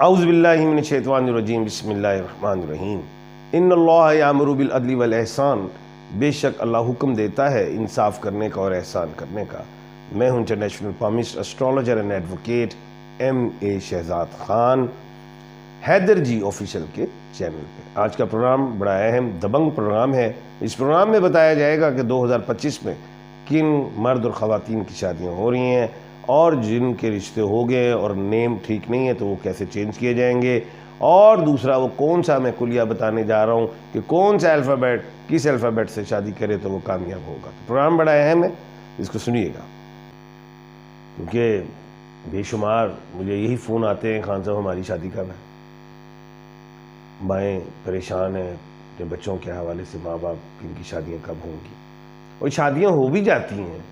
اعوذ باللہ من الشیطان الرجیم بسم اللہ الرحمن الرحیم ان اللہ یامر بالعدل والاحسان، بے شک اللہ حکم دیتا ہے انصاف کرنے کا اور احسان کرنے کا۔ میں ہوں international palmist astrologer and advocate MA. Shahzad Khan, Haider ji official کے چینل پہ۔ آج کا پروگرام بڑا اہم دبنگ پروگرام ہے۔ اس پروگرام میں بتایا جائے گا کہ 2025 میں کن مرد اور خواتین کی شادیاں ہو رہی ہیں، اور جن کے رشتے ہو گئے اور نیم ٹھیک نہیں ہے تو وہ کیسے چینج کیے جائیں گے، اور دوسرا وہ کون سا میں کلیہ بتانے جا رہا ہوں کہ کون سا الفابیٹ کس الفابیٹ سے شادی کرے تو وہ کامیاب ہوگا۔ تو پروگرام بڑا اہم ہے، اس کو سنیے گا، کیونکہ بے شمار مجھے یہی فون آتے ہیں، خان صاحب ہماری شادی کب ہے۔ مائیں پریشان ہیں اپنے بچوں کے حوالے سے، ماں باپ کی ان کی شادیاں کب ہوں گی، اور شادیاں ہو بھی جاتی ہیں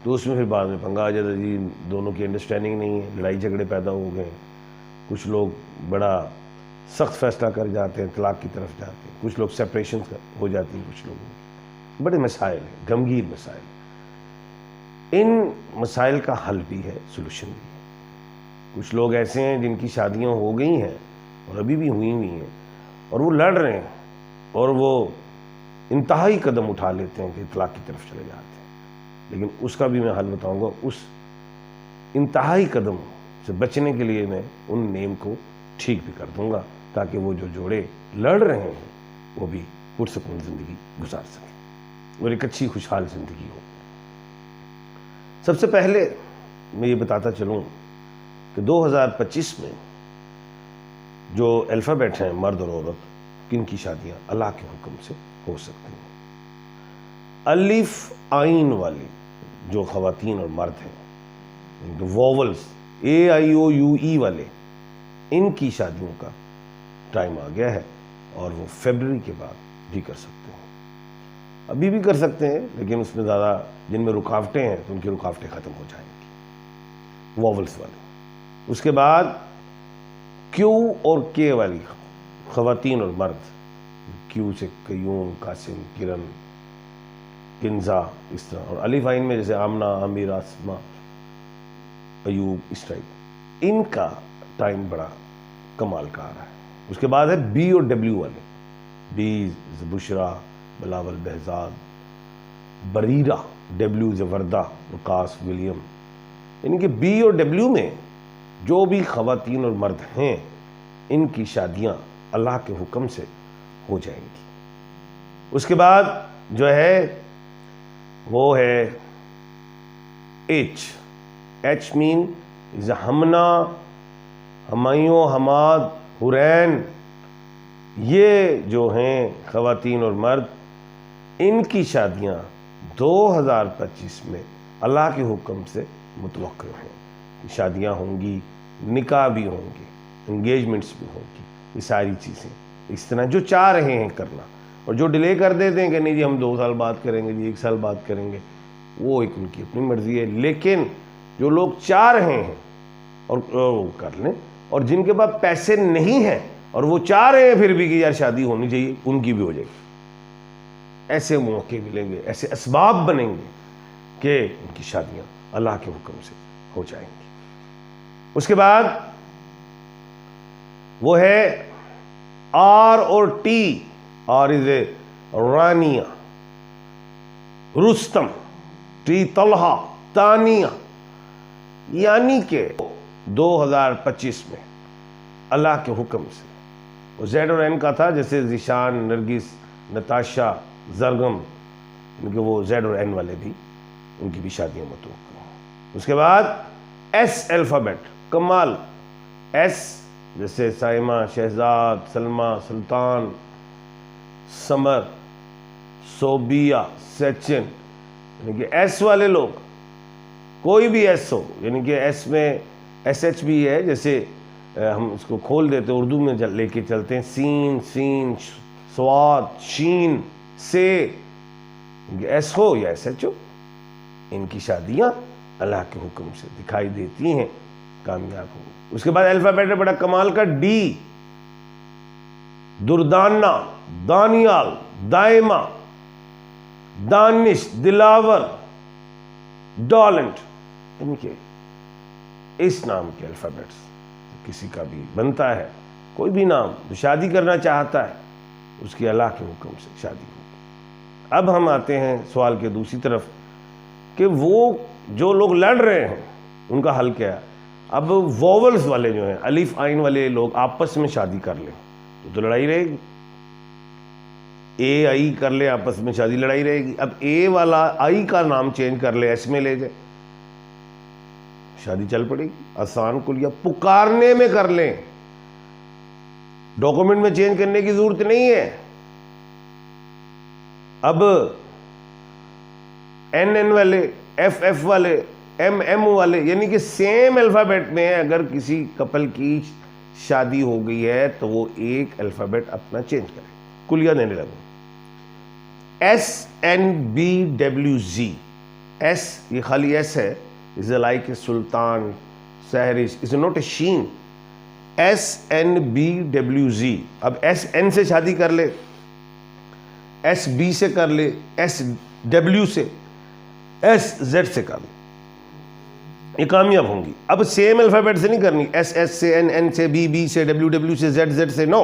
تو اس میں پھر بعد میں پنگا آ جاتا ہے، جی دونوں کی انڈرسٹینڈنگ نہیں ہے، لڑائی جھگڑے پیدا ہو گئے، کچھ لوگ بڑا سخت فیصلہ کر جاتے ہیں، طلاق کی طرف جاتے ہیں، کچھ لوگ سیپریشن ہو جاتی ہیں، کچھ لوگوں کی بڑے مسائل ہیں، غمگین مسائل۔ ان مسائل کا حل بھی ہے، سولوشن بھی ہے۔ کچھ لوگ ایسے ہیں جن کی شادیاں ہو گئی ہیں اور ابھی بھی ہوئی ہیں، اور وہ لڑ رہے ہیں، اور وہ انتہائی قدم اٹھا لیتے ہیں کہ طلاق کی طرف چلے جاتے ہیں، لیکن اس کا بھی میں حل بتاؤں گا۔ اس انتہائی قدم سے بچنے کے لیے میں ان نیم کو ٹھیک بھی کر دوں گا، تاکہ وہ جو جوڑے لڑ رہے ہیں وہ بھی پرسکون زندگی گزار سکیں اور ایک اچھی خوشحال زندگی ہو۔ سب سے پہلے میں یہ بتاتا چلوں کہ 2025 میں جو الفابیٹ ہیں مرد اور عورت، کن کی شادیاں اللہ کے حکم سے ہو سکتی ہیں۔ الف آئین والے جو خواتین اور مرد ہیں، ووولز AIOUE والے، ان کی شادیوں کا ٹائم آ گیا ہے، اور وہ فیبرری کے بعد بھی کر سکتے ہیں۔ ابھی بھی کر سکتے ہیں، لیکن اس میں زیادہ جن میں رکاوٹیں ہیں تو ان کی رکاوٹیں ختم ہو جائیں گی، ووولز والے۔ اس کے بعد کیو اور کے والی خواتین اور مرد، کیو سے قیوم، قاسم، کرن، کنزا، اس طرح، اور الف عین میں جیسے آمنہ، عامر، آسمہ، ایوب، اس ٹائپ، ان کا ٹائم بڑا کمال کا آ رہا ہے۔ اس کے بعد ہے بی اور ڈبلیو والے، B Bushra, Bilawal, Behzad, Bareera, W Warda, Waqas, William. یعنی کہ بی اور ڈبلیو میں جو بھی خواتین اور مرد ہیں، ان کی شادیاں اللہ کے حکم سے ہو جائیں گی۔ اس کے بعد جو ہے وہ ہے ایچ مین ہمنا، ہمایوں، حماد، حرین۔ یہ جو ہیں خواتین اور مرد، ان کی شادیاں 2025 میں اللہ کے حکم سے متوقع ہیں۔ شادیاں ہوں گی، نکاح بھی ہوں گے، انگیجمنٹس بھی ہوں گی، یہ ساری چیزیں اس طرح جو چاہ رہے ہیں کرنا، اور جو ڈیلے کر دیتے ہیں کہ نہیں جی ہم 2 سال بعد کریں گے، جی 1 سال بعد کریں گے، وہ ایک ان کی اپنی مرضی ہے۔ لیکن جو لوگ چاہ رہے ہیں اور کر لیں، اور جن کے پاس پیسے نہیں ہیں اور وہ چاہ رہے ہیں پھر بھی کہ یار شادی ہونی چاہیے، ان کی بھی ہو جائے گی۔ ایسے موقع ملیں گے، ایسے اسباب بنیں گے کہ ان کی شادیاں اللہ کے حکم سے ہو جائیں گی۔ اس کے بعد وہ ہے آر اور T, R is a Rania, Rustam, T Talha, Tania. یعنی کہ 2025 میں اللہ کے حکم سے، وہ زیڈ اور این کا تھا، جیسے ذیشان، نرگس، نتاشا، زرگم، ان کے وہ زیڈ اور این والے بھی، ان کی بھی شادیاں متوقع ہیں۔ اس کے بعد ایس الفابیٹ، کمال، ایس جیسے سائمہ، شہزاد، سلمہ، سلطان، سمر، صوبیہ، سچن۔ یعنی کہ ایس والے لوگ، کوئی بھی ایس ہو، یعنی کہ ایس میں ایس ایچ بھی ہے، جیسے ہم اس کو کھول دیتے ہیں اردو میں لے کے چلتے ہیں، سین، سواد، شین، سے، ایس ہو یا ایس ایچ ہو، ان کی شادیاں اللہ کے حکم سے دکھائی دیتی ہیں کامیاب ہوں۔ اس کے بعد الفابیٹ ہے بڑا کمال کا، ڈی، دردانہ، دانیال، دائمہ، دانش، دلاور، ڈالنٹ۔ ان کے اس نام کے الفابیٹس کسی کا بھی بنتا ہے کوئی بھی نام تو شادی کرنا چاہتا ہے اس کی اللہ کے حکم سے شادی ہو۔ اب ہم آتے ہیں سوال کے دوسری طرف کہ وہ جو لوگ لڑ رہے ہیں ان کا حل کیا ہے؟ اب ووولز والے جو ہیں الف عین والے لوگ آپس میں شادی کر لیں تو لڑائی رہے گی، اے آئی کر لے آپس میں شادی، لڑائی رہے گی۔ اب اے والا آئی کا نام چینج کر لے، ایس میں لے جائے، شادی چل پڑے گی۔ آسان کلیہ پکارنے میں کر لیں، ڈاکومنٹ میں چینج کرنے کی ضرورت نہیں ہے۔ اب این والے، ایف والے، ایم والے، یعنی کہ سیم الفابیٹ میں اگر کسی کپل کی شادی ہو گئی ہے تو وہ ایک الفابیٹ اپنا چینج کرے۔ کلیہ دینے لگوں، SNBWZ، ایس یہ خالی ایس ہے، is like a Sultan, Sehrish, is not a شین۔ SNBWZ، اب SN سے شادی کر لے، SB سے کر لے، SW سے، SZ سے کر لے، یہ کامیاب ہوں گی۔ اب سیم الفابیٹ سے نہیں کرنی، SS سے، NN سے، BB سے، WW سے، ZZ سے، نو،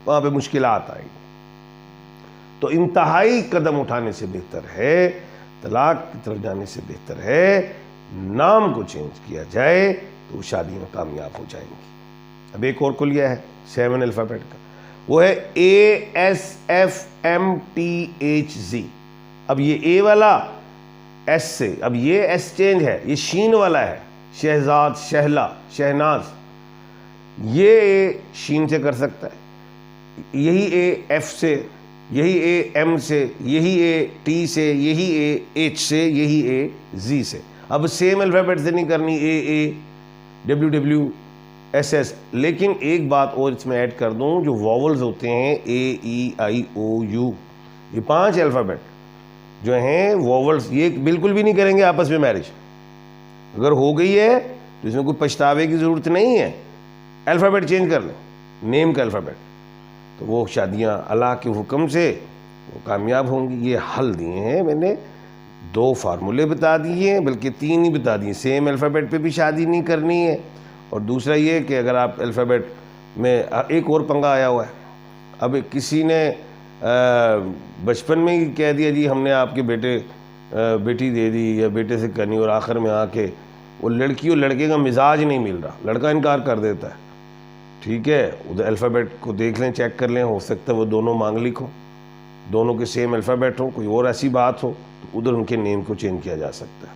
وہاں پہ مشکلات آئیں گی۔ تو انتہائی قدم اٹھانے سے بہتر ہے، طلاق کی طرف جانے سے بہتر ہے نام کو چینج کیا جائے تو شادیاں کامیاب ہو جائیں گی۔ اب ایک اور کلیہ ہے 7 الفابیٹ کا، وہ ہے ASFMTHZ۔ اب یہ اے والا ایس سے، اب یہ ایس چینج ہے، یہ شین والا ہے، شہزاد، شہلا، شہناز، یہ اے شین سے کر سکتا ہے، یہی اے ایف سے، یہی اے ایم سے، یہی اے ٹی سے، یہی اے ایچ سے، یہی اے زی سے۔ اب سیم الفابیٹ سے نہیں کرنی، اے ڈبلیو ایس ایس۔ لیکن ایک بات اور اس میں ایڈ کر دوں، جو واولز ہوتے ہیں اے ای آئی او یو، یہ 5 الفابیٹ جو ہیں واولز، یہ بالکل بھی نہیں کریں گے آپس میں میرج۔ اگر ہو گئی ہے تو اس میں کوئی پچھتاوے کی ضرورت نہیں ہے، الفابیٹ چینج کر لیں، نیم کا الفابیٹ، تو وہ شادیاں اللہ کے حکم سے وہ کامیاب ہوں گی۔ یہ حل دیے ہیں میں نے، 2 فارمولے بتا دیے ہیں، بلکہ 3 ہی بتا دیے۔ سیم الفابیٹ پہ بھی شادی نہیں کرنی ہے، اور دوسرا یہ کہ اگر آپ الفابیٹ میں ایک اور پنگا آیا ہوا ہے، اب کسی نے بچپن میں ہی کہہ دیا جی ہم نے آپ کے بیٹی دے دی یا بیٹے سے کرنی، اور آخر میں آ کے وہ لڑکی اور لڑکے کا مزاج نہیں مل رہا، لڑکا انکار کر دیتا ہے، ٹھیک ہے، ادھر الفابیٹ کو دیکھ لیں، چیک کر لیں، ہو سکتا ہے وہ دونوں مانگلک ہوں، دونوں کے سیم الفابیٹ ہوں، کوئی اور ایسی بات ہو تو ادھر ان کے نیم کو چینج کیا جا سکتا ہے۔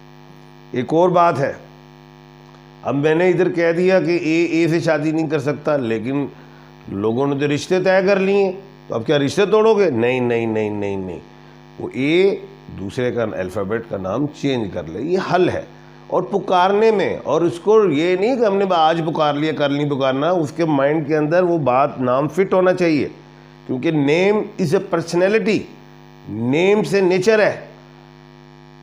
ایک اور بات ہے، اب میں نے ادھر کہہ دیا کہ اے سے شادی نہیں کر سکتا، لیکن لوگوں نے تو رشتے طے کر لیے، تو اب کیا رشتے توڑو گے؟ نہیں نہیں نہیں نہیں نہیں، وہ اے دوسرے کا الفابیٹ کا نام چینج کر لے، یہ حل ہے۔ اور پکارنے میں، اور اس کو یہ نہیں کہ ہم نے آج پکار لیا کل نہیں پکارنا، اس کے مائنڈ کے اندر وہ بات نام فٹ ہونا چاہیے، کیونکہ نیم از اے پرسنالٹی، نیم سے نیچر ہے،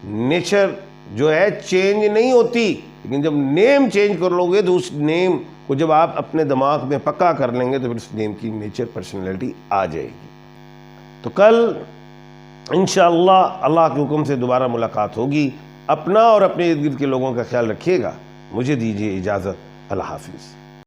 نیچر جو ہے چینج نہیں ہوتی، لیکن جب نیم چینج کر لو گے تو اس نیم کو جب آپ اپنے دماغ میں پکا کر لیں گے تو پھر اس نیم کی نیچر پرسنالٹی آ جائے گی۔ تو کل انشاءاللہ اللہ کے حکم سے دوبارہ ملاقات ہوگی۔ اپنا اور اپنے ارد گرد کے لوگوں کا خیال رکھیے گا۔ مجھے دیجیے اجازت، اللہ حافظ۔